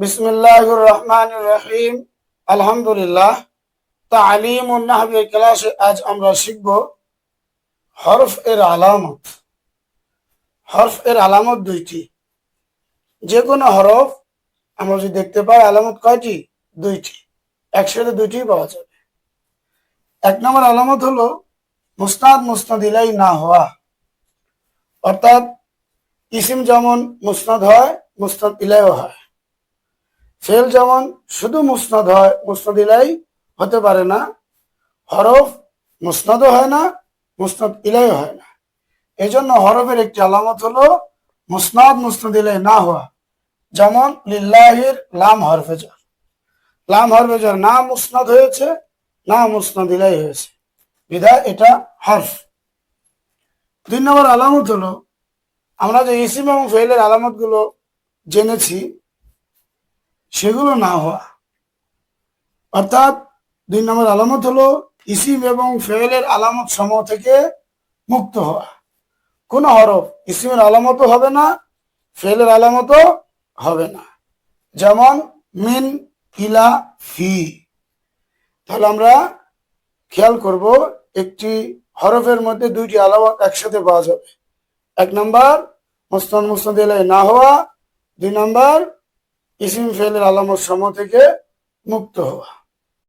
বিসমিল্লাহির রহমানির রহিম। আলহামদুলিল্লাহ। তালিমুন নাহবের ক্লাসে আজ আমরা শিখব হরফ এর আলামত। হরফ এর আলামত দুইটি। যে কোনো হরফ আমরা যদি দেখতে পাই আলামত কয়টি? দুইটি। একসাথে দুইটি পাওয়া যাবে। এক নম্বর আলামত হলো মুসনাদ মুসনাদ ইলাই না হওয়া, অর্থাৎ ইসিম যেমন মুসনাদ হয় মুসনাদ ইলাইও হয়। ফেল যেমন শুধু মুসনাদ হয় মুসনাদ ইলাই হতে পারে না, হরফ মুসনাদও হয় না মুসনাদ ইলাই হয় না। এই জন্য হরফের একটি আলামত হলো মুসনাদ মুসনাদ ইলাই না হওয়া। যেমন লিল্লাহির লাম হরফে জার। লাম হরফে জার না মুসনাদ হয়েছে না মুসনাদ ইলাই হয়েছে, বিধায় এটা হরফ। দুই নম্বর আলামত হলো আমরা যে ইসিম এবং ফেলের আলামত গুলো জেনেছি সেগুলো না হওয়া, অর্থাৎ দুই নম্বর আলামত হলো ইসিম এবং ফেলের আলামত সমূহ থেকে মুক্ত হওয়া। কোন হরফ ইসিমের আলামতও হবে না ফেলের আলামতও হবে না, যেমন মিন, ইলা, ফি। তাহলে আমরা খেয়াল করব একটি হরফের মধ্যে দুইটি আলামত একসাথে পাওয়া যাবে। এক নম্বর মুসনাদ মুসনাদ ইলাই না হওয়া, দুই নম্বর ইসিম ফেলের আলামত সমূহ থেকে মুক্ত হওয়া।